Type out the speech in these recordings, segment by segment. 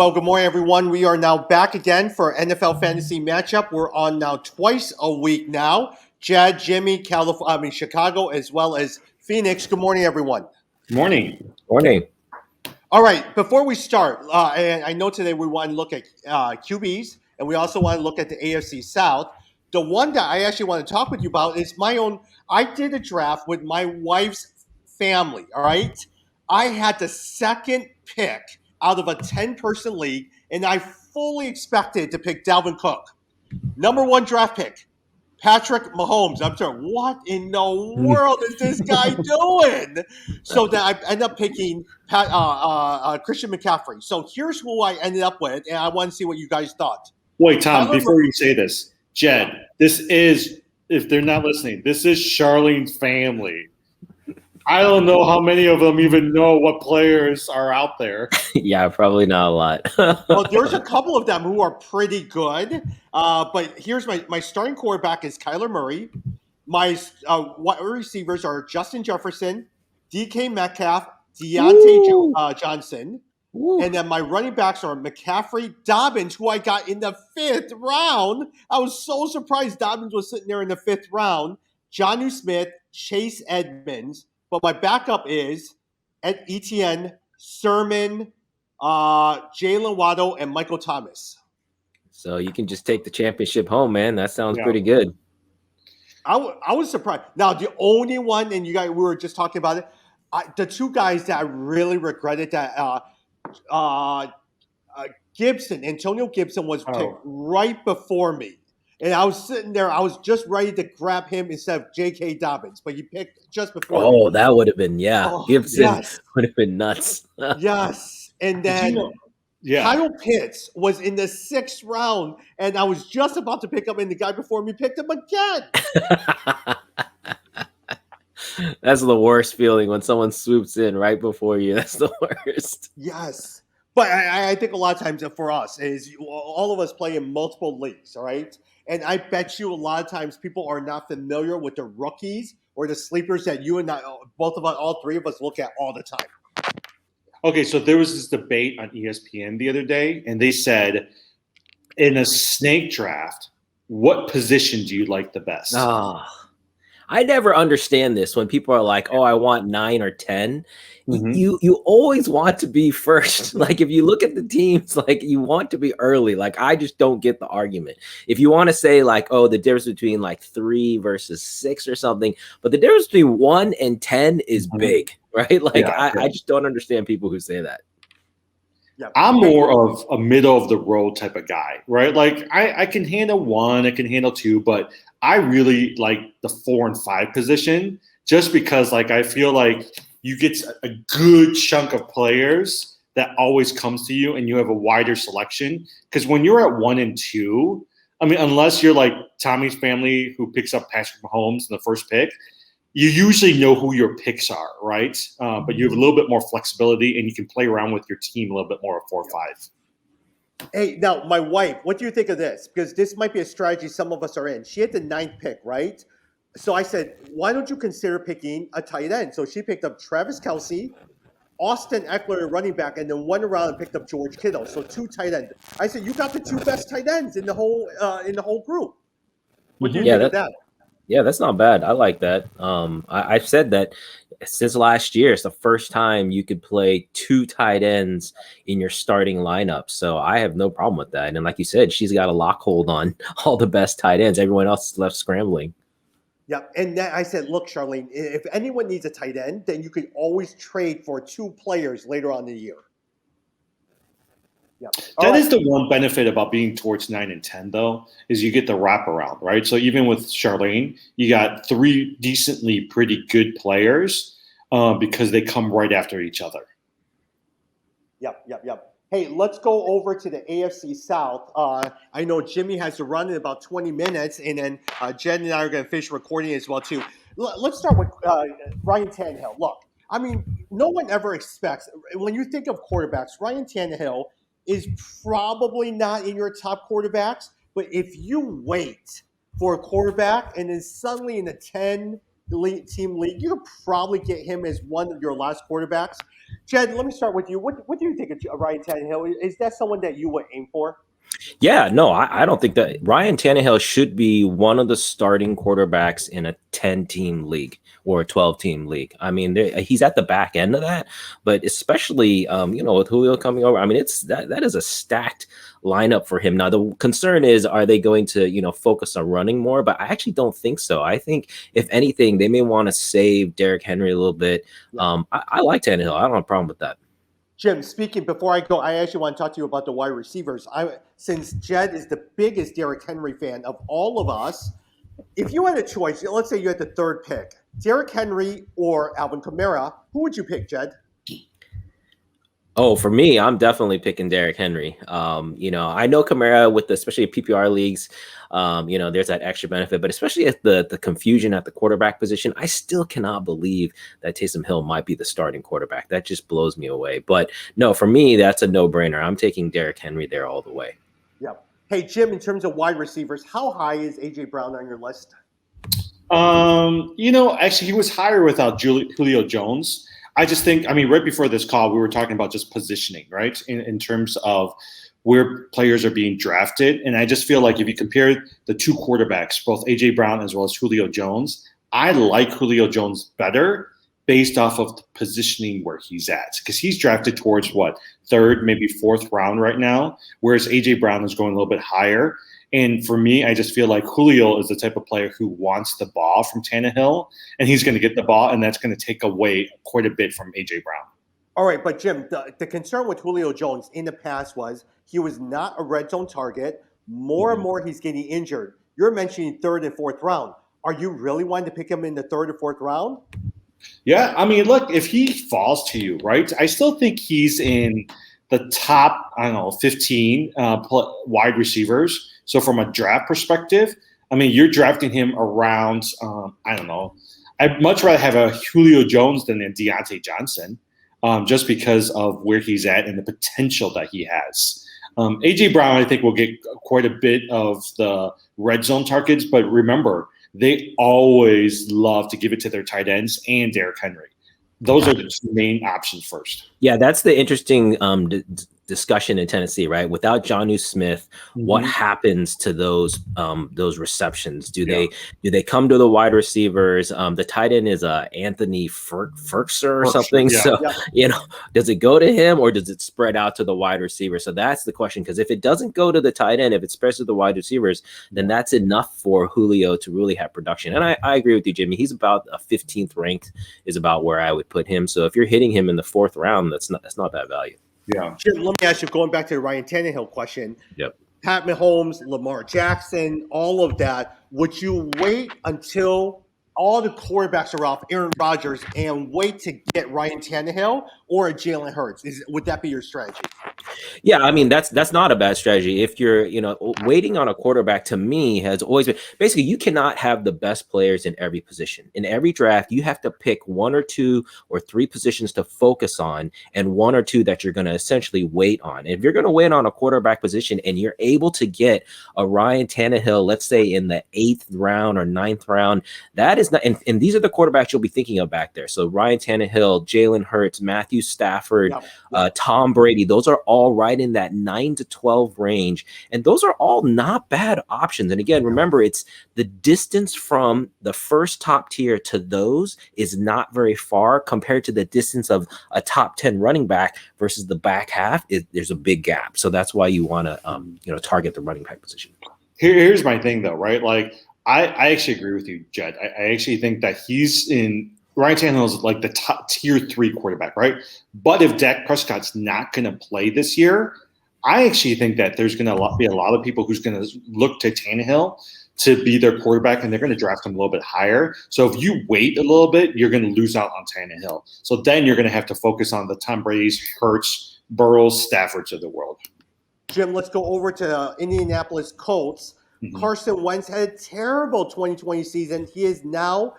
Well, good morning, everyone. We are now back again for NFL Fantasy Matchup. We're on now twice a week now. Jed, Jimmy, Chicago, as well as Phoenix. Good morning, everyone. Morning. Morning. All right, before we start, and I know today we want to look at QBs, and we also want to look at the AFC South. The one that I actually want to talk with you about is my own. I did a draft with my wife's family, all right? I had the second pick out of a 10-person league, and I fully expected to pick Dalvin Cook. Number one draft pick, Patrick Mahomes. I'm sorry, what in the world is this guy doing? So then I ended up picking Christian McCaffrey. So here's who I ended up with, and I want to see what you guys thought. Wait, Tom, before you say this, Jed, this is, if they're not listening, this is Charlene's family. I don't know how many of them even know what players are out there. Yeah, probably not a lot. Well, there's a couple of them who are pretty good. But here's my starting quarterback is Kyler Murray. My wide receivers are Justin Jefferson, DK Metcalf, Deontay Johnson. Ooh. And then my running backs are McCaffrey, Dobbins, who I got in the 5th round. I was so surprised Dobbins was sitting there in the 5th round. Jonnu Smith, Chase Edmonds. But my backup is Etienne, Sermon, Jalen Waddle, and Michael Thomas. So you can just take the championship home, man. That sounds pretty good. I was surprised. Now, the only one, and you guys, we were just talking about it, the two guys that I really regretted that Antonio Gibson was picked right before me. And I was sitting there, I was just ready to grab him instead of J.K. Dobbins, but he picked just before. Oh, that would have been, Gibson would have been nuts. Yes. And then Kyle Pitts was in the 6th round, and I was just about to pick him, and the guy before me picked him again. That's the worst feeling when someone swoops in right before you. That's the worst. Yes. But I think a lot of times for us is all of us play in multiple leagues, all right? And I bet you a lot of times people are not familiar with the rookies or the sleepers that you and I, both of us, all three of us look at all the time. Okay, so there was this debate on ESPN the other day, and they said, in a snake draft, what position do you like the best? I never understand this when people are like, oh, I want 9 or 10. Mm-hmm. You always want to be first. Like, if you look at the teams, like, you want to be early. Like, I just don't get the argument. If you want to say, like, oh, the difference between, like, 3 versus 6 or something, but the difference between 1 and 10 is big, right? Like, I just don't understand people who say that. Yeah. I'm more of a middle of the road type of guy, right? Like, I can handle 1, I can handle 2, but I really like the 4 and 5 position just because, like, I feel like you get a good chunk of players that always comes to you and you have a wider selection. Because when you're at 1 and 2, I mean, unless you're like Tommy's family who picks up Patrick Mahomes in the first pick, you usually know who your picks are, right? But you have a little bit more flexibility and you can play around with your team a little bit more at 4 or 5. Hey, now, my wife, what do you think of this? Because this might be a strategy some of us are in. She had the 9th pick, right? So I said, why don't you consider picking a tight end? So she picked up Travis Kelce, Austin Eckler, running back, and then went around and picked up George Kittle. So 2 tight ends. I said, you got the 2 best tight ends in the whole group. What do you think of that? Yeah, that's not bad. I like that. I've said that since last year, it's the first time you could play 2 tight ends in your starting lineup. So I have no problem with that. And like you said, she's got a lockhold on all the best tight ends. Everyone else is left scrambling. Yeah, and then I said, look, Charlene, if anyone needs a tight end, then you could always trade for 2 players later on in the year. Yeah. That is the one benefit about being towards 9 and 10, though, is you get the wraparound, right? So even with Charlene, you got 3 decently pretty good players because they come right after each other. Yep. Hey, let's go over to the AFC South. I know Jimmy has to run in about 20 minutes, and then Jen and I are going to finish recording as well, too. Let's start with Ryan Tannehill. Look, I mean, no one ever expects – when you think of quarterbacks, Ryan Tannehill – is probably not in your top quarterbacks, but if you wait for a quarterback and then suddenly in the 10, team league, you could probably get him as one of your last quarterbacks. Jed, let me start with you. What do you think of Ryan Tannehill? Is that someone that you would aim for? Yeah, no, I don't think that Ryan Tannehill should be one of the starting quarterbacks in a 10-team league or a 12-team league. I mean, he's at the back end of that, but especially, with Julio coming over, I mean, that is a stacked lineup for him. Now, the concern is, are they going to, focus on running more? But I actually don't think so. I think, if anything, they may want to save Derrick Henry a little bit. I like Tannehill. I don't have a problem with that. Jim, speaking before I go, I actually want to talk to you about the wide receivers. Since Jed is the biggest Derrick Henry fan of all of us, if you had a choice, let's say you had the third pick, Derrick Henry or Alvin Kamara, who would you pick, Jed? Oh, for me, I'm definitely picking Derrick Henry. I know Kamara with especially PPR leagues, there's that extra benefit, but especially at the confusion at the quarterback position, I still cannot believe that Taysom Hill might be the starting quarterback. That just blows me away. But no, for me, that's a no-brainer. I'm taking Derrick Henry there all the way. Yep. Hey, Jim, in terms of wide receivers, how high is A.J. Brown on your list? Actually, he was higher without Julio Jones. I just think, right before this call, we were talking about just positioning, right? In terms of where players are being drafted. And I just feel like if you compare the two quarterbacks, both A.J. Brown as well as Julio Jones, I like Julio Jones better based off of the positioning where he's at. Because he's drafted towards, third, maybe fourth round right now, whereas A.J. Brown is going a little bit higher. And for me, I just feel like Julio is the type of player who wants the ball from Tannehill, and he's going to get the ball, and that's going to take away quite a bit from A.J. Brown. All right, but Jim, the concern with Julio Jones in the past was he was not a red zone target. More and more he's getting injured. You're mentioning third and fourth round. Are you really wanting to pick him in the third or fourth round? Yeah, look, if he falls to you, right, I still think he's in the top, 15 wide receivers. So from a draft perspective, you're drafting him around, I'd much rather have a Julio Jones than a Deontay Johnson, just because of where he's at and the potential that he has. A.J. Brown, I think, will get quite a bit of the red zone targets, but remember, they always love to give it to their tight ends and Derrick Henry. Those are the two main options first. Yeah, that's the interesting discussion in Tennessee, right? Without Jonnu Smith, what happens to those receptions? Do they come to the wide receivers? The tight end is Anthony Ferkser or something. Yeah. So does it go to him or does it spread out to the wide receiver? So that's the question. Because if it doesn't go to the tight end, if it spreads to the wide receivers, then that's enough for Julio to really have production. And I agree with you, Jimmy. He's about a 15th ranked is about where I would put him. So if you're hitting him in the fourth round, that's not bad value. Yeah. Jim, let me ask you, going back to the Ryan Tannehill question. Yep. Pat Mahomes, Lamar Jackson, all of that. Would you wait until all the quarterbacks are off, Aaron Rodgers, and wait to get Ryan Tannehill or Jalen Hurts? Would that be your strategy? Yeah, that's not a bad strategy. If you're, waiting on a quarterback, to me, has always been basically you cannot have the best players in every position. In every draft, you have to pick one or two or three positions to focus on and one or two that you're going to essentially wait on. If you're going to wait on a quarterback position and you're able to get a Ryan Tannehill, let's say in the 8th round or 9th round, that is not, and these are the quarterbacks you'll be thinking of back there. So Ryan Tannehill, Jalen Hurts, Matthew Stafford, Tom Brady, those are all right in that 9 to 12 range. And those are all not bad options. And again, remember, it's the distance from the first top tier to those is not very far compared to the distance of a top 10 running back versus the back half. There's a big gap. So that's why you want to, target the running back position. Here's my thing, though, right? Like, I actually agree with you, Jed. I actually think that Ryan Tannehill is like the top tier 3 quarterback, right? But if Dak Prescott's not going to play this year, I actually think that there's going to be a lot of people who's going to look to Tannehill to be their quarterback, and they're going to draft him a little bit higher. So if you wait a little bit, you're going to lose out on Tannehill. So then you're going to have to focus on the Tom Brady's, Hurts, Burrows, Staffords of the world. Jim, let's go over to Indianapolis Colts. Carson Wentz had a terrible 2020 season. He is now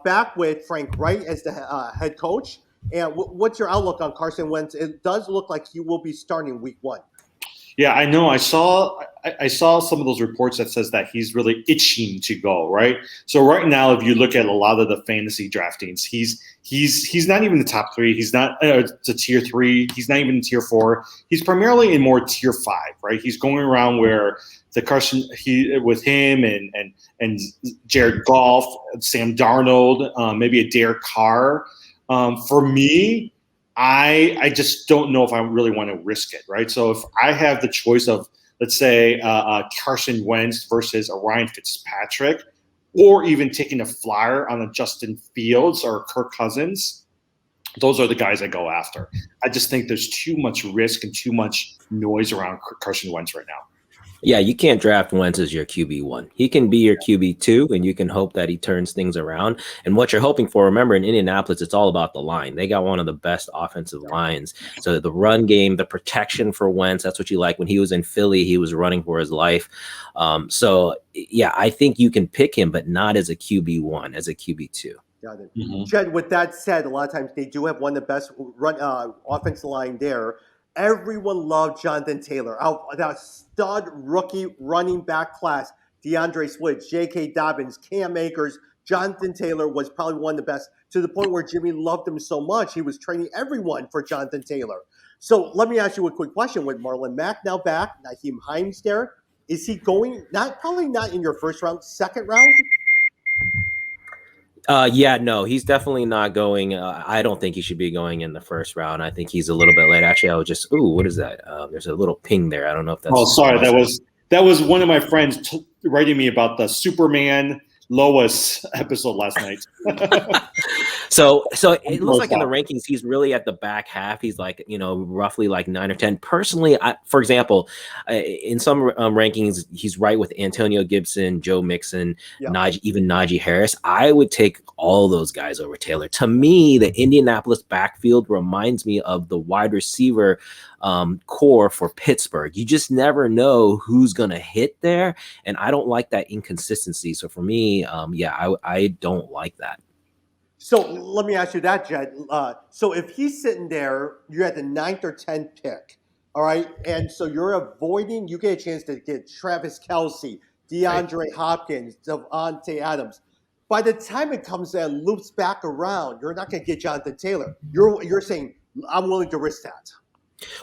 back with Frank Wright as the head coach. And what's your outlook on Carson Wentz? It does look like he will be starting week 1. Yeah, I know. I saw some of those reports that says that he's really itching to go, right? So right now, if you look at a lot of the fantasy draftings, he's not even the top three. He's not to tier three. He's not even tier four. He's primarily in more tier five, right? He's going around where the Carson with him and Jared Goff, Sam Darnold, maybe a Derek Carr. For me, I just don't know if I really want to risk it, right? So if I have the choice of, let's say, Carson Wentz versus a Ryan Fitzpatrick, or even taking a flyer on a Justin Fields or Kirk Cousins, those are the guys I go after. I just think there's too much risk and too much noise around Carson Wentz right now. Yeah, you can't draft Wentz as your QB1. He can be your QB2, and you can hope that he turns things around. And what you're hoping for, remember, in Indianapolis, it's all about the line. They got one of the best offensive lines. So the run game, the protection for Wentz, that's what you like. When he was in Philly, he was running for his life. So, yeah, I think you can pick him, but not as a QB1, as a QB2. Got it. Mm-hmm. Jed, with that said, a lot of times they do have one of the best offensive line there. Everyone loved Jonathan Taylor. That stud rookie running back class, DeAndre Swift, J.K. Dobbins, Cam Akers, Jonathan Taylor was probably one of the best, to the point where Jimmy loved him so much he was training everyone for Jonathan Taylor. So let me ask you a quick question. With Marlon Mack now back, Nyheim Hines there, is he going, probably not in your first round, second round? Yeah, no, he's definitely not going. I don't think he should be going in the first round. I think he's a little bit late. Actually, I was just, what is that? There's a little ping there. I don't know if that's. Oh, sorry. That was one of my friends writing me about the Superman Lois episode last night. So it looks like in the rankings, he's really at the back half. He's like, roughly like 9 or 10. Personally, for example, in some rankings, he's right with Antonio Gibson, Joe Mixon, even Najee Harris. I would take all those guys over Taylor. To me, the Indianapolis backfield reminds me of the wide receiver core for Pittsburgh. You just never know who's going to hit there. And I don't like that inconsistency. So for me, I don't like that. So let me ask you that, Jed. So if he's sitting there, you're at the 9th or 10th pick, all right? And so you get a chance to get Travis Kelce, DeAndre Hopkins, Devontae Adams. By the time it comes and loops back around, you're not going to get Jonathan Taylor. You're saying, I'm willing to risk that.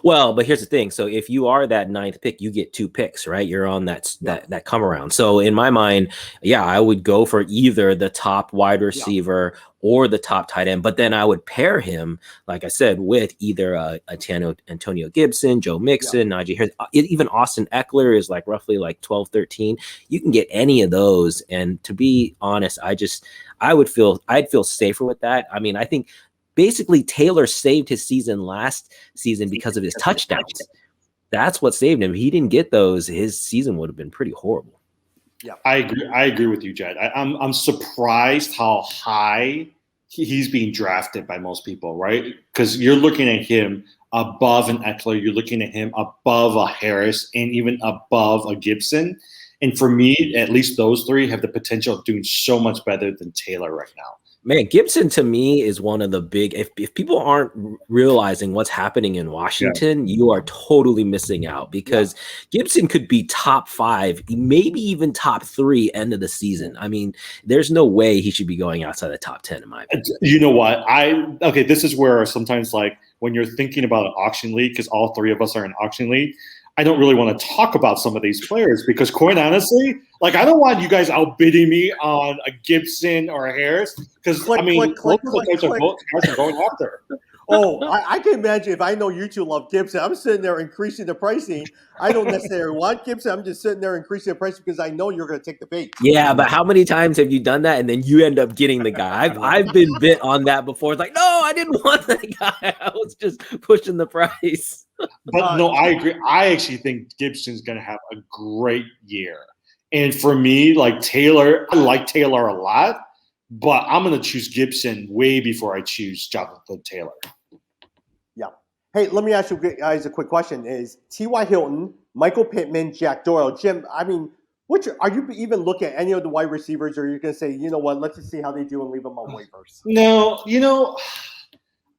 Well, but here's the thing. So if you are that 9th pick, you get 2 picks, right? You're on that come around. So in my mind, I would go for either the top wide receiver or the top tight end, but then I would pair him, like I said, with either Antonio Gibson, Joe Mixon, Najee Harris, even Austin Eckler is like roughly like 12, 13. You can get any of those. And to be honest, I'd feel safer with that. I mean, I think basically Taylor saved his season last season because of his touchdowns. That's what saved him. If he didn't get those, his season would have been pretty horrible. Yeah, I agree with you, Jed. I'm surprised how high he's being drafted by most people, right? Because you're looking at him above an Eckler, you're looking at him above a Harris, and even above a Gibson. And for me, at least those three have the potential of doing so much better than Taylor right now. Man, Gibson to me is one of the big. If people aren't realizing what's happening in Washington, you are totally missing out, because Gibson could be top 5, maybe even top 3 end of the season. I mean, there's no way he should be going outside the top 10 in my opinion. You know what? This is where sometimes, like, when you're thinking about an auction league, because all 3 of us are in auction league, I don't really want to talk about some of these players, because quite honestly, like, I don't want you guys outbidding me on a Gibson or a Harris, because both of the guys are going after. I can imagine if I know you two love Gibson, I'm sitting there increasing the pricing. I don't necessarily want Gibson. I'm just sitting there increasing the price because I know you're going to take the bait. Yeah, but how many times have you done that and then you end up getting the guy? I've been bit on that before. It's like, no, I didn't want that guy. I was just pushing the price. But no, I agree. I actually think Gibson's going to have a great year. And for me, like Taylor, I like Taylor a lot, but I'm going to choose Gibson way before I choose Jonathan Taylor. Yeah. Hey, let me ask you guys a quick question. Is T.Y. Hilton, Michael Pittman, Jack Doyle, Jim, I mean, are you even looking at any of the wide receivers, or are you going to say, you know what, let's just see how they do and leave them on waivers? No,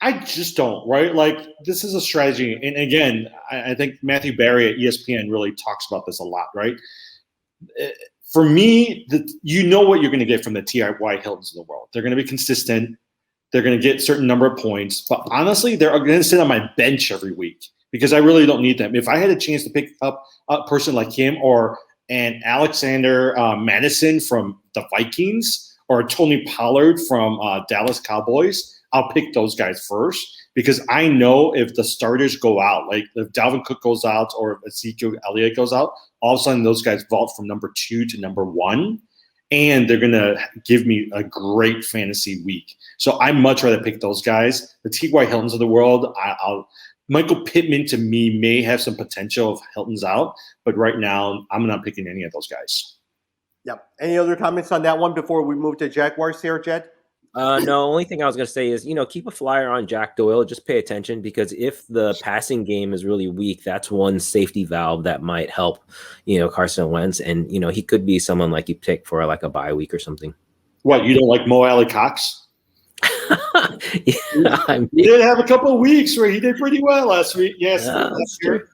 I just don't, right? Like, this is a strategy. And again, I think Matthew Berry at ESPN really talks about this a lot, right? For me, you know what you're going to get from the T.Y. Hiltons of the world. They're going to be consistent. They're going to get a certain number of points. But honestly, they're going to sit on my bench every week because I really don't need them. If I had a chance to pick up a person like him or an Alexander Madison from the Vikings or Tony Pollard from Dallas Cowboys, I'll pick those guys first because I know if the starters go out, like if Dalvin Cook goes out or if Ezekiel Elliott goes out, all of a sudden those guys vault from number 2 to number 1, and they're going to give me a great fantasy week. So I much rather pick those guys. The T.Y. Hiltons of the world, Michael Pittman to me may have some potential if Hilton's out, but right now I'm not picking any of those guys. Yep. Any other comments on that one before we move to Jaguars here, Jed? No, only thing I was going to say is, keep a flyer on Jack Doyle. Just pay attention because if the passing game is really weak, that's one safety valve that might help, Carson Wentz. And, he could be someone like you pick for like a bye week or something. What, you don't like Mo Alley Cox? Yeah, he did have a couple of weeks where he did pretty well last week. Yes, that's true.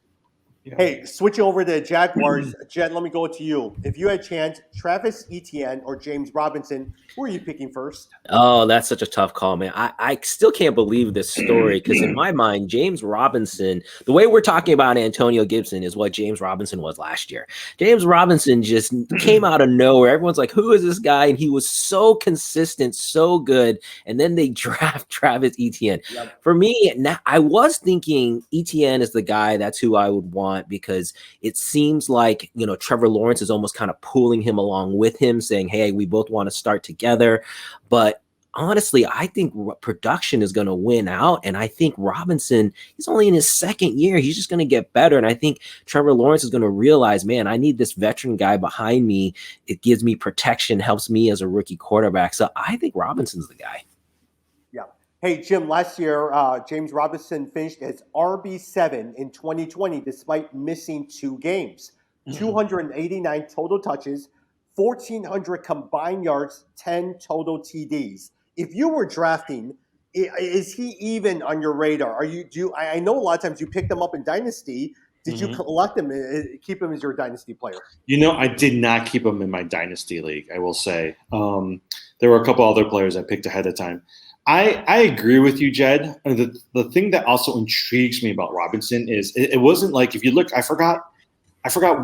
Yeah. Hey, switch over to Jaguars. Jed, let me go to you. If you had a chance, Travis Etienne or James Robinson, who are you picking first? Oh, that's such a tough call, man. I still can't believe this story because in my mind, James Robinson, the way we're talking about Antonio Gibson is what James Robinson was last year. James Robinson just came out of nowhere. Everyone's like, who is this guy? And he was so consistent, so good. And then they draft Travis Etienne. Yep. For me, I was thinking Etienne is the guy. That's who I would want because it seems like, Trevor Lawrence is almost kind of pulling him along with him saying, hey, we both want to start together. But honestly, I think production is going to win out. And I think Robinson, he's only in his second year. He's just going to get better. And I think Trevor Lawrence is going to realize, man, I need this veteran guy behind me. It gives me protection, helps me as a rookie quarterback. So I think Robinson's the guy. Yeah. Hey, Jim, last year, James Robinson finished as RB7 in 2020, despite missing 2 games, 289 total touches, 1,400 combined yards, 10 total TDs. If you were drafting, is he even on your radar? I know a lot of times you pick them up in Dynasty. Did you collect him, keep him as your Dynasty player? I did not keep him in my Dynasty league, I will say. There were a couple other players I picked ahead of time. I agree with you, Jed. The thing that also intrigues me about Robinson is it wasn't like, if you look, I forgot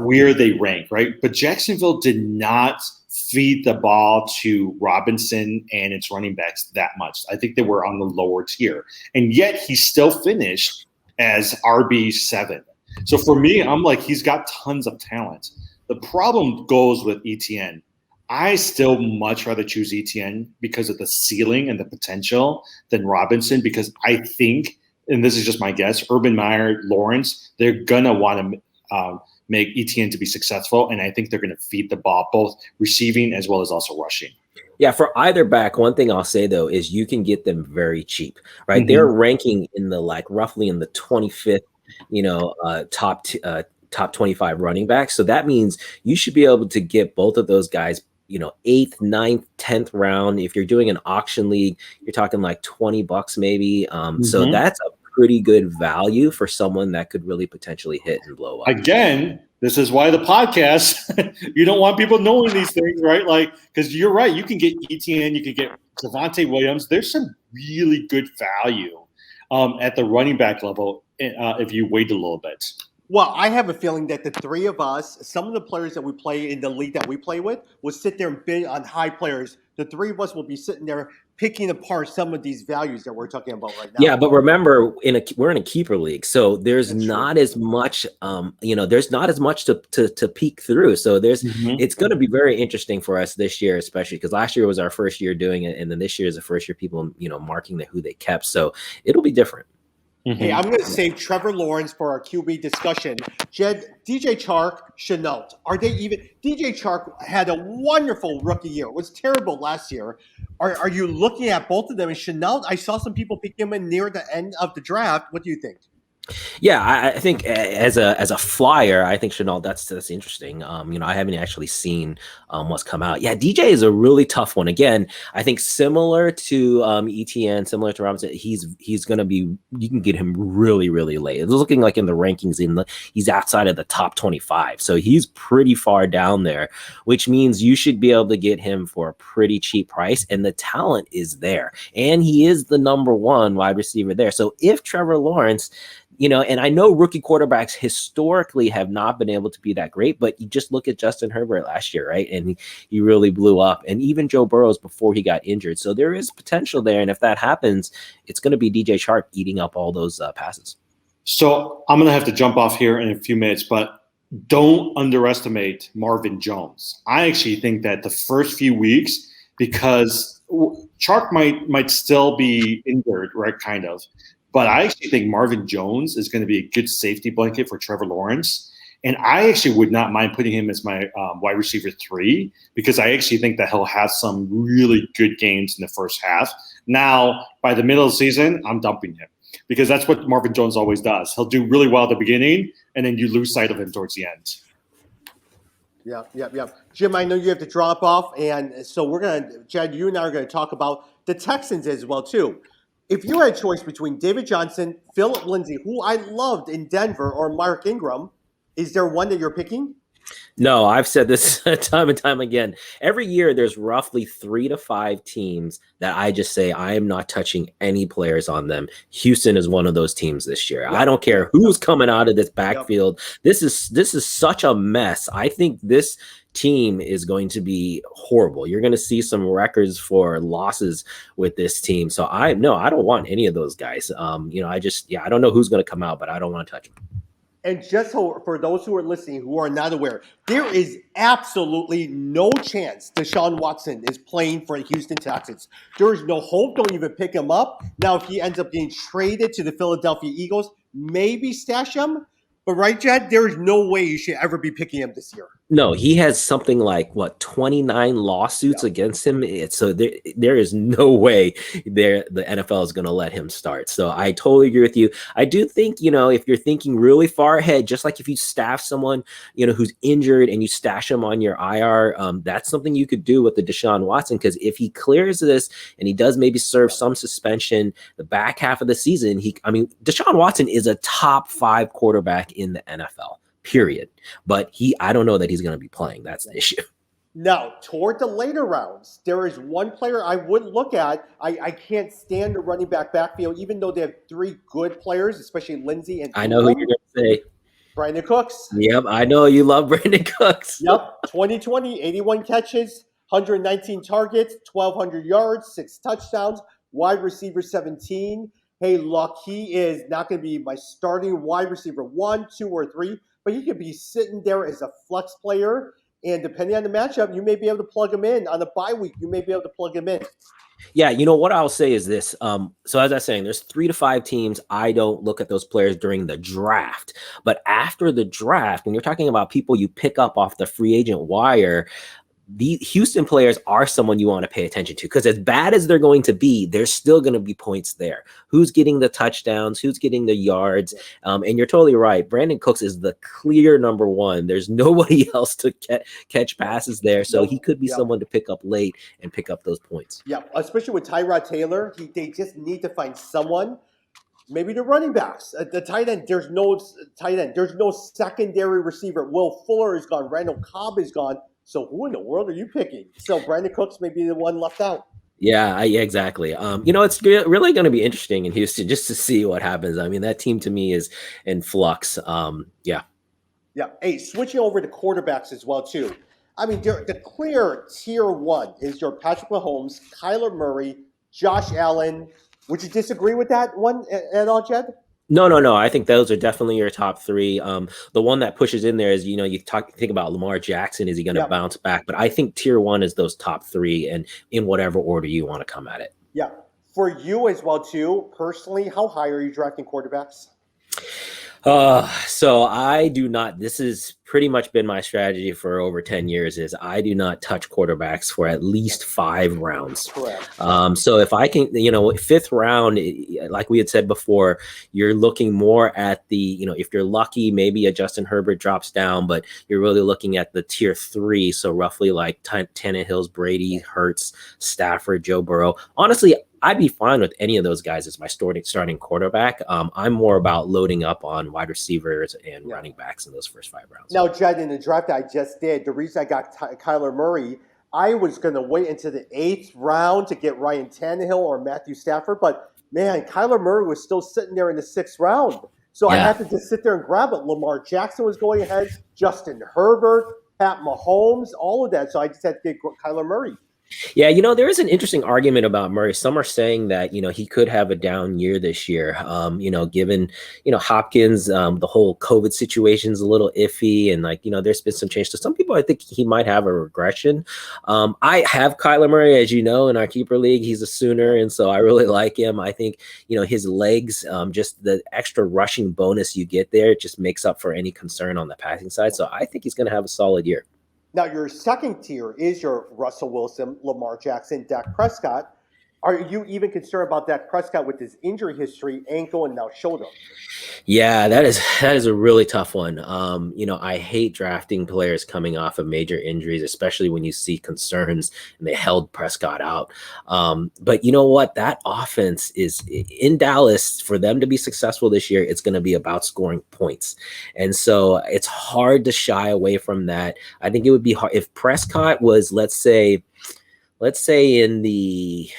where they rank, right? But Jacksonville did not feed the ball to Robinson and its running backs that much. I think they were on the lower tier. And yet he still finished as RB7. So for me, I'm like, he's got tons of talent. The problem goes with Etienne. I still much rather choose Etienne because of the ceiling and the potential than Robinson because I think, and this is just my guess, Urban Meyer, Lawrence, they're going to want to make Etienne to be successful, and I think they're going to feed the ball, both receiving as well as also rushing. Yeah, for either back, one thing I'll say, though, is you can get them very cheap, right? They're ranking in the roughly in the 25th, top 25 running backs. So that means you should be able to get both of those guys, 8th, 9th, 10th round. If you're doing an auction league, you're talking like $20 maybe. So that's a pretty good value for someone that could really potentially hit and blow up. Again, this is why the podcast, you don't want people knowing these things, right? Like, because you're right. You can get Etienne, you can get Javonte Williams. There's some really good value at the running back level if you wait a little bit. Well, I have a feeling that the three of us, some of the players that we play in the league that we play with, will sit there and bid on high players. The three of us will be sitting there picking apart some of these values that we're talking about right now. Yeah, but remember, we're in a keeper league, so there's not as much, there's not as much to peek through. So it's going to be very interesting for us this year, especially because last year was our first year doing it, and then this year is the first year people, marking who they kept. So it'll be different. Hey, I'm going to save Trevor Lawrence for our QB discussion. Jed, DJ Chark, Chenault. Are they even? DJ Chark had a wonderful rookie year. It was terrible last year. Are you looking at both of them? And Chenault, I saw some people pick him in near the end of the draft. What do you think? Yeah, I think as a flyer, I think Chenault, that's interesting. I haven't actually seen what's come out. Yeah, DJ is a really tough one. Again, I think similar to ETN, similar to Robinson, he's going to be. You can get him really, really late. It's looking like in the rankings, he's outside of the top 25, so he's pretty far down there, which means you should be able to get him for a pretty cheap price, and the talent is there, and he is the number one wide receiver there. So if Trevor Lawrence, and I know rookie quarterbacks historically have not been able to be that great, but you just look at Justin Herbert last year, right? And he really blew up. And even Joe Burrows before he got injured. So there is potential there. And if that happens, it's going to be DJ Chark eating up all those passes. So I'm going to have to jump off here in a few minutes, but don't underestimate Marvin Jones. I actually think that the first few weeks, because Chark might still be injured, right, kind of. But I actually think Marvin Jones is going to be a good safety blanket for Trevor Lawrence. And I actually would not mind putting him as my wide receiver 3 because I actually think that he'll have some really good games in the first half. Now, by the middle of the season, I'm dumping him because that's what Marvin Jones always does. He'll do really well at the beginning, and then you lose sight of him towards the end. Yeah. Jim, I know you have to drop off, and so Chad, you and I are going to talk about the Texans as well, too. If you had a choice between David Johnson, Philip Lindsay, who I loved in Denver, or Mark Ingram, is there one that you're picking? No, I've said this time and time again. Every year, there's roughly 3 to 5 teams that I just say I am not touching any players on them. Houston is one of those teams this year. Yep. I don't care who's coming out of this backfield. Yep. This is such a mess. I think this team is going to be horrible. You're going to see some records for losses with this team. So I don't want any of those guys. I don't know who's going to come out, but I don't want to touch them. And just so for those who are listening who are not aware, there is absolutely no chance Deshawn Watson is playing for the Houston Texans. There is no hope. Don't even pick him up. Now, if he ends up getting traded to the Philadelphia Eagles, maybe stash him. But right, Jed, there is no way you should ever be picking him this year. No, he has something like 29 lawsuits against him. So there is no way the NFL is going to let him start. So I totally agree with you. I do think, if you're thinking really far ahead, just like if you staff someone, who's injured and you stash him on your IR, that's something you could do with the Deshaun Watson. Because if he clears this and he does maybe serve some suspension the back half of the season, Deshaun Watson is a top 5 quarterback in the NFL. Period. But I don't know that he's going to be playing. That's the issue. Now, toward the later rounds, there is one player I would look at. I can't stand the running back backfield, even though they have 3 good players, especially Lindsay and I know who you're going to say. Brandon Cooks. Yep, I know you love Brandon Cooks. Yep, 2020, 81 catches, 119 targets, 1,200 yards, 6 touchdowns, wide receiver 17. Hey, look, he is not going to be my starting wide receiver 1, 2, or 3. But he could be sitting there as a flex player, and depending on the matchup, you may be able to plug him in. On the bye week, you may be able to plug him in. Yeah, what I'll say is this. So as I was saying, there's 3 to 5 teams. I don't look at those players during the draft. But after the draft, when you're talking about people you pick up off the free agent wire, the Houston players are someone you want to pay attention to because as bad as they're going to be, there's still going to be points there. Who's getting the touchdowns? Who's getting the yards? And you're totally right. Brandon Cooks is the clear number 1. There's nobody else to catch passes there. So he could be someone to pick up late and pick up those points. Yeah, especially with Tyrod Taylor. They just need to find someone. Maybe the running backs. The tight end, there's no tight end. There's no secondary receiver. Will Fuller is gone. Randall Cobb is gone. So who in the world are you picking? So Brandon Cooks may be the one left out. Yeah, exactly. It's really going to be interesting in Houston just to see what happens. That team to me is in flux. Yeah. Hey, switching over to quarterbacks as well, too. The clear tier 1 is your Patrick Mahomes, Kyler Murray, Josh Allen. Would you disagree with that one at all, Jed? No. I think those are definitely your top 3. The one that pushes in there is, you think about Lamar Jackson. Is he going to bounce back? But I think tier 1 is those top 3 and in whatever order you want to come at it. Yeah. For you as well, too, personally, how high are you drafting quarterbacks? So I do not, this has pretty much been my strategy for over 10 years is I do not touch quarterbacks for at least 5 rounds. Correct. So if I can, fifth round, like we had said before, you're looking more at the, if you're lucky, maybe a Justin Herbert drops down, but you're really looking at the tier 3. So roughly like Tannehill's, Brady, Hurts, Stafford, Joe Burrow. Honestly, I'd be fine with any of those guys as my starting quarterback. I'm more about loading up on wide receivers and running backs in those first 5 rounds. Now, Jed, in the draft I just did, the reason I got Kyler Murray, I was going to wait until the 8th round to get Ryan Tannehill or Matthew Stafford, but man, Kyler Murray was still sitting there in the 6th round. So I had to just sit there and grab it. Lamar Jackson was going ahead, Justin Herbert, Pat Mahomes, all of that. So I just had to get Kyler Murray. Yeah, there is an interesting argument about Murray. Some are saying that, he could have a down year this year, given, Hopkins, the whole COVID situation is a little iffy and there's been some change. So some people, I think he might have a regression. I have Kyler Murray, as you know, in our keeper league. He's a Sooner. And so I really like him. I think, his legs, just the extra rushing bonus you get there, just makes up for any concern on the passing side. So I think he's going to have a solid year. Now, your second tier is your Russell Wilson, Lamar Jackson, Dak Prescott. Are you even concerned about Dak Prescott with his injury history, ankle, and now shoulder? Yeah, that is a really tough one. I hate drafting players coming off of major injuries, especially when you see concerns and they held Prescott out. But you know what? That offense is in Dallas. For them to be successful this year, it's going to be about scoring points. And so it's hard to shy away from that. I think it would be hard if Prescott was, let's say in the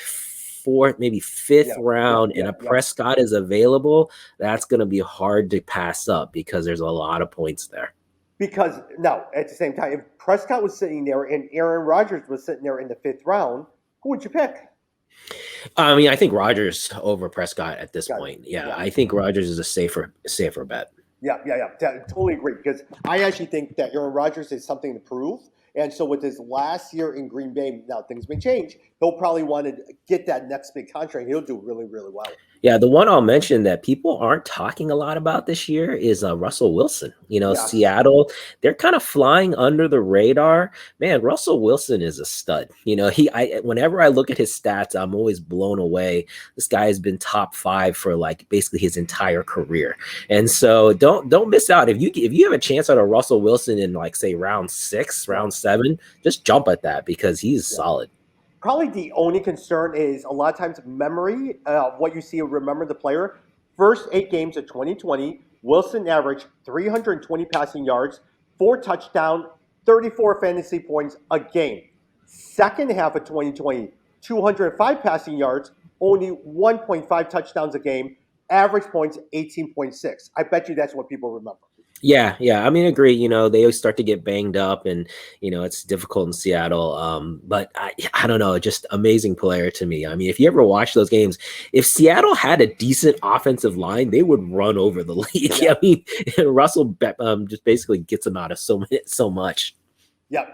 4th, maybe 5th round, and a Prescott is available, that's going to be hard to pass up because there's a lot of points there. Because now, at the same time, if Prescott was sitting there and Aaron Rodgers was sitting there in the 5th round, who would you pick? I mean, I think Rodgers over Prescott at this point. Yeah, I think Rodgers is a safer bet. Yeah. Totally agree. Because I actually think that Aaron Rodgers has something to prove. And so with his last year in Green Bay, now things may change. He'll probably want to get that next big contract. He'll do really, really well. Yeah, the one I'll mention that people aren't talking a lot about this year is Russell Wilson. Seattle, they're kind of flying under the radar. Man, Russell Wilson is a stud. Whenever I look at his stats, I'm always blown away. This guy has been top 5 for basically his entire career. And so don't miss out. If you have a chance on a Russell Wilson in say round 6, round 7, just jump at that because he's solid. Probably the only concern is a lot of times memory, what you see, remember the player. First 8 games of 2020, Wilson averaged 320 passing yards, 4 touchdowns, 34 fantasy points a game. Second half of 2020, 205 passing yards, only 1.5 touchdowns a game, average points 18.6. I bet you that's what people remember. Yeah. I mean, agree. They always start to get banged up and, it's difficult in Seattle. But I don't know, just amazing player to me. I mean, if you ever watch those games, if Seattle had a decent offensive line, they would run over the league. Yeah. I mean, Russell just basically gets them out of so much. Yeah.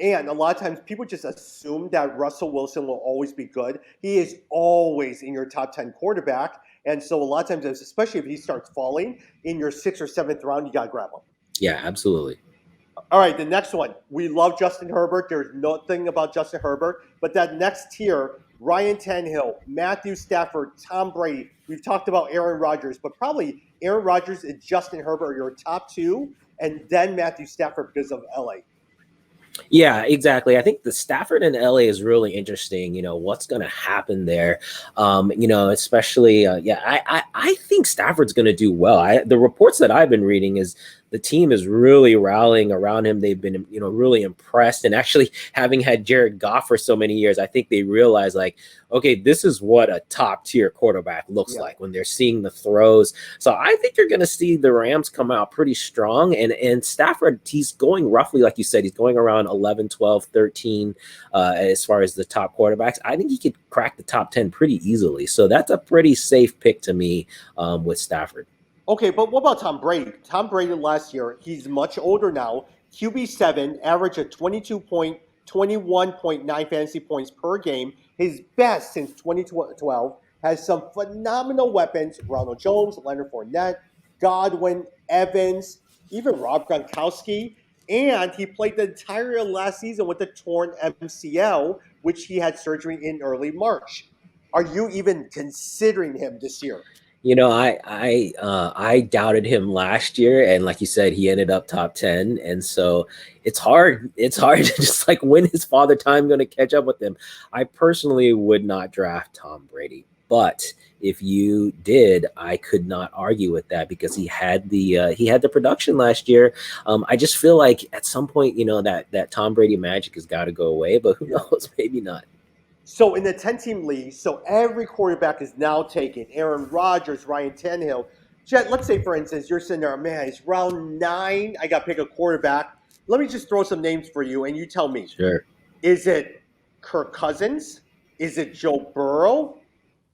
And a lot of times people just assume that Russell Wilson will always be good. He is always in your top 10 quarterback. And so a lot of times, especially if he starts falling in your 6th or 7th round, you got to grab him. Yeah, absolutely. All right, the next one. We love Justin Herbert. There's nothing about Justin Herbert. But that next tier, Ryan Tannehill, Matthew Stafford, Tom Brady. We've talked about Aaron Rodgers, but probably Aaron Rodgers and Justin Herbert are your top 2, and then Matthew Stafford because of LA. Yeah, exactly. I think the Stafford in LA is really interesting. What's going to happen there? Especially, I think Stafford's going to do well. The reports that I've been reading is the team is really rallying around him. They've been, really impressed. And actually, having had Jared Goff for so many years, I think they realize okay, this is what a top tier quarterback looks like when they're seeing the throws. So I think you're going to see the Rams come out pretty strong. And Stafford, he's going roughly, like you said, he's going around 11, 12, 13 as far as the top quarterbacks. I think he could crack the top 10 pretty easily. So that's a pretty safe pick to me with Stafford. Okay, but what about Tom Brady? Tom Brady last year, he's much older now. QB7, average of 21.9 fantasy points per game. His best since 2012. Has some phenomenal weapons. Ronald Jones, Leonard Fournette, Godwin, Evans, even Rob Gronkowski. And he played the entire last season with a torn MCL, which he had surgery in early March. Are you even considering him this year? I doubted him last year, and like you said, he ended up top 10, and so it's hard. It's hard to just like when is Father Time going to catch up with him? I personally would not draft Tom Brady, but if you did, I could not argue with that because he had the production last year. I just feel like at some point, that Tom Brady magic has got to go away, but who knows? Maybe not. So in the 10-team league, so every quarterback is now taken. Aaron Rodgers, Ryan Tannehill. Jet, let's say, for instance, you're sitting there, man, it's round 9. I got to pick a quarterback. Let me just throw some names for you, and you tell me. Sure. Is it Kirk Cousins? Is it Joe Burrow?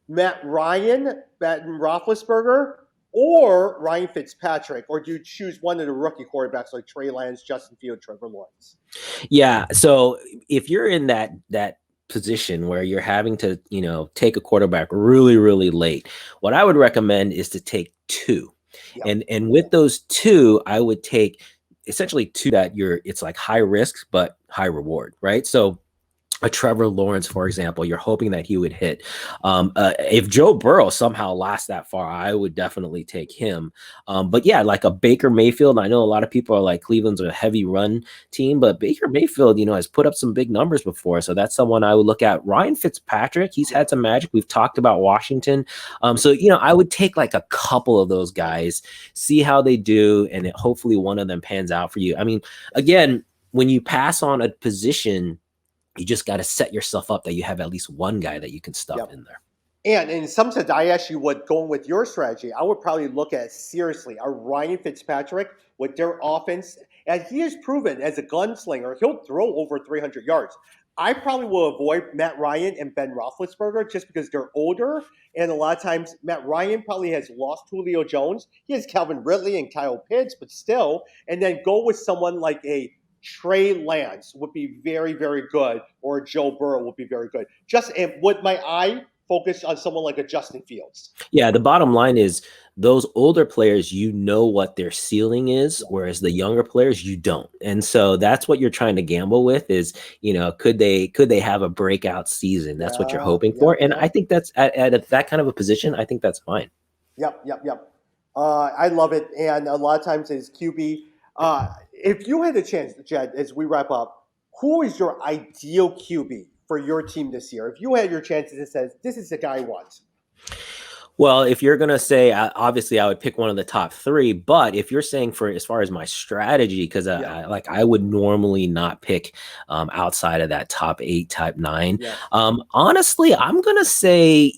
Matt Ryan, Ben Roethlisberger? Or Ryan Fitzpatrick? Or do you choose one of the rookie quarterbacks like Trey Lance, Justin Fields, Trevor Lawrence? Yeah, so if you're in that position where you're having to, take a quarterback really, really late, what I would recommend is to take 2. Yep. And with those 2, I would take essentially 2 that it's like high risk, but high reward, right? So a Trevor Lawrence, for example, you're hoping that he would hit. If Joe Burrow somehow lasts that far, I would definitely take him. But yeah, like a Baker Mayfield. I know a lot of people are like Cleveland's a heavy run team, but Baker Mayfield, has put up some big numbers before. So that's someone I would look at. Ryan Fitzpatrick, he's had some magic. We've talked about Washington. So I would take like a couple of those guys, see how they do, and hopefully one of them pans out for you. I mean, again, when you pass on a position, you just got to set yourself up that you have at least one guy that you can stuff in there. And in some sense, I actually would, going with your strategy, I would probably look at seriously a Ryan Fitzpatrick with their offense. And he has proven as a gunslinger, he'll throw over 300 yards. I probably will avoid Matt Ryan and Ben Roethlisberger just because they're older. And a lot of times, Matt Ryan probably has lost Julio Jones. He has Calvin Ridley and Kyle Pitts, but still. And then go with someone like a Trey Lance would be very, very good, or Joe Burrow would be very good. Just would my eye focus on someone like a Justin Fields? Yeah, the bottom line is those older players, what their ceiling is, whereas the younger players, you don't. And so that's what you're trying to gamble with is, could they have a breakout season? That's what you're hoping for. And I think that's at that kind of a position, I think that's fine. Yep. I love it. And a lot of times as QB, if you had a chance, Jed, as we wrap up, who is your ideal QB for your team this year? If you had your chances, it says, this is the guy I want. Well, if you're going to say, obviously I would pick one of the top 3, but if you're saying for as far as my strategy, because I would normally not pick outside of that top 8, top 9. Yeah. Honestly, I'm going to say,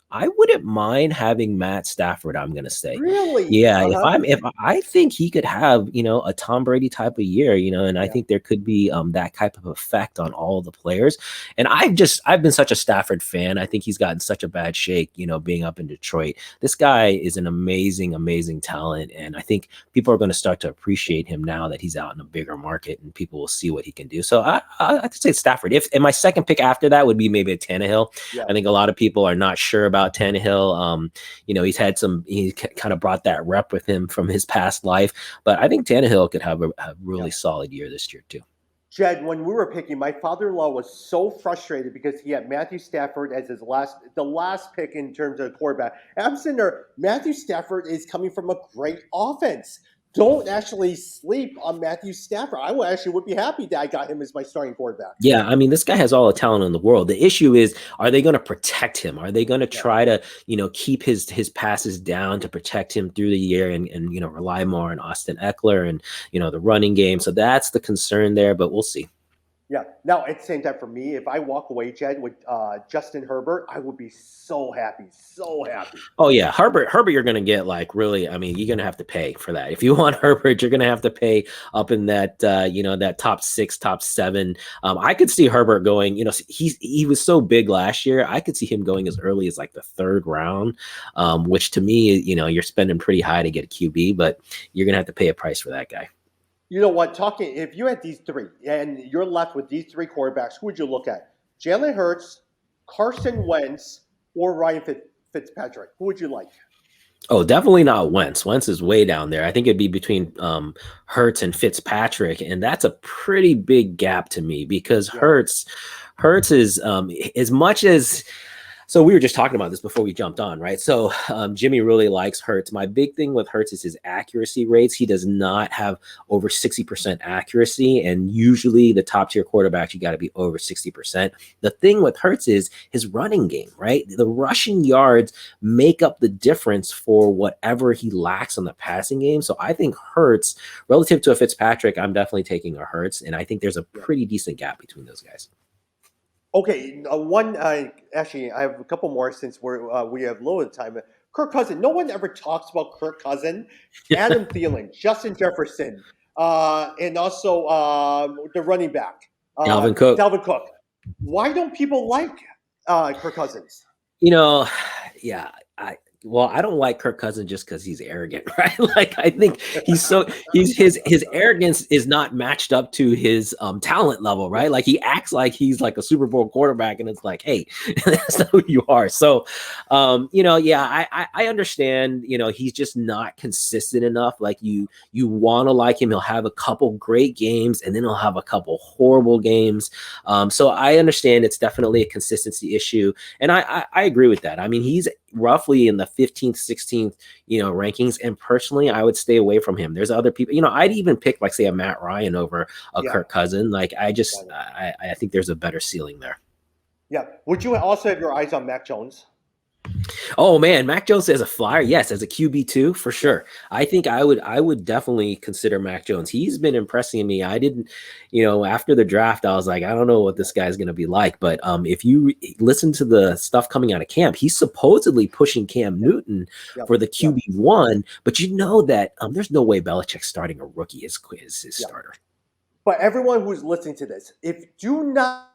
I wouldn't mind having Matt Stafford. I'm gonna say, really, yeah. If I think he could have, a Tom Brady type of year, and I think there could be that type of effect on all the players. And I've been such a Stafford fan. I think he's gotten such a bad shake, being up in Detroit. This guy is an amazing, amazing talent, and I think people are going to start to appreciate him now that he's out in a bigger market, and people will see what he can do. So I could say Stafford. And my second pick after that would be maybe a Tannehill. Yeah. I think a lot of people are not sure about Tannehill. He kind of brought that rep with him from his past life, but I think Tannehill could have a really solid year this year too. Jed, when we were picking, my father-in-law was so frustrated because he had Matthew Stafford as the last pick in terms of quarterback. And I'm sitting there, Matthew Stafford is coming from a great offense. Don't actually sleep on Matthew Stafford. I would be happy that I got him as my starting quarterback. Yeah, I mean, this guy has all the talent in the world. The issue is, are they going to protect him? Are they going to try to, keep his passes down to protect him through the year and rely more on Austin Eckler and, the running game? So that's the concern there, but we'll see. Yeah. Now, at the same time, for me, if I walk away, Jed, with Justin Herbert, I would be so happy. So happy. Oh, yeah. Herbert, you're going to get really, I mean, you're going to have to pay for that. If you want Herbert, you're going to have to pay up in that, that top 6, top 7. I could see Herbert going, he was so big last year. I could see him going as early as the 3rd round, which to me, you're spending pretty high to get a QB, but you're going to have to pay a price for that guy. You know what? If you had these 3 and you're left with these 3 quarterbacks, who would you look at? Jalen Hurts, Carson Wentz, or Ryan Fitzpatrick? Who would you like? Oh, definitely not Wentz. Wentz is way down there. I think it'd be between Hurts and Fitzpatrick, and that's a pretty big gap to me because Hurts is as much as. So we were just talking about this before we jumped on, right? So Jimmy really likes Hurts. My big thing with Hurts is his accuracy rates. He does not have over 60% accuracy, and usually the top tier quarterbacks, you got to be over 60%. The thing with Hurts is his running game, right? The rushing yards make up the difference for whatever he lacks on the passing game. So I think Hurts, relative to a Fitzpatrick, I'm definitely taking a Hurts, and I think there's a pretty decent gap between those guys. Okay, actually, I have a couple more since we have low time. Kirk Cousin. No one ever talks about Kirk Cousin. Adam Thielen, Justin Jefferson, and also the running back, Dalvin Cook. Why don't people like Kirk Cousins? Yeah, I don't like Kirk Cousin just because he's arrogant, right? Like I think his arrogance is not matched up to his talent level, right? Like he acts like he's like a Super Bowl quarterback, and it's like, hey, that's not who you are. So, I understand. He's just not consistent enough. Like you want to like him. He'll have a couple great games, and then he'll have a couple horrible games. So I understand it's definitely a consistency issue, and I agree with that. I mean, he's roughly in the 15th, 16th, rankings. And personally, I would stay away from him. There's other people, I'd even pick like, say, a Matt Ryan over a Kirk Cousin. Like I think there's a better ceiling there. Yeah. Would you also have your eyes on Mac Jones? Oh man, Mac Jones as a flyer, yes, as a QB2 for sure. I think I would definitely consider Mac Jones. He's been impressing me. I didn't, after the draft, I was like, I don't know what this guy's going to be like. But if you listen to the stuff coming out of camp, he's supposedly pushing Cam Newton for the QB1. But that there's no way Belichick's starting a rookie as his starter. But everyone who's listening to this, do not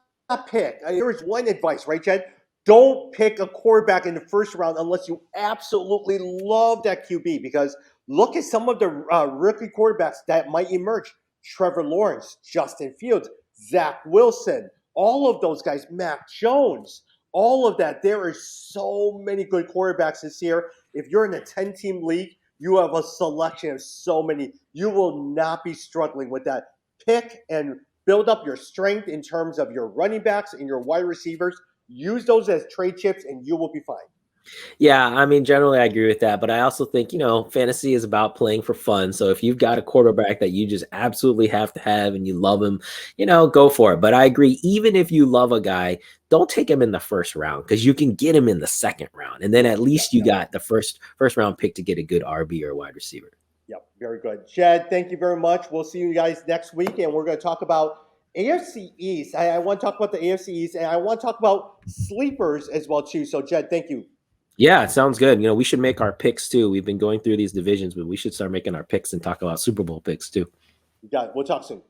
pick. There is one advice, right, Jed? Don't pick a quarterback in the first round unless you absolutely love that QB, because look at some of the rookie quarterbacks that might emerge. Trevor Lawrence, Justin Fields, Zach Wilson, all of those guys, Mac Jones, all of that. There are so many good quarterbacks this year. If you're in a 10-team league, you have a selection of so many. You will not be struggling with that. Pick and build up your strength in terms of your running backs and your wide receivers. Use those as trade chips, and you will be fine. Yeah, I mean, generally I agree with that, but I also think, fantasy is about playing for fun. So if you've got a quarterback that you just absolutely have to have and you love him, go for it. But I agree, even if you love a guy, don't take him in the first round, because you can get him in the second round. And then at least you got the first round pick to get a good RB or wide receiver. Yep, very good. Jed, thank you very much. We'll see you guys next week, and we're going to talk about AFC East. I want to talk about the AFC East, and I want to talk about sleepers as well, too. So, Jed, thank you. Yeah, it sounds good. We should make our picks, too. We've been going through these divisions, but we should start making our picks and talk about Super Bowl picks, too. You got it. We'll talk soon.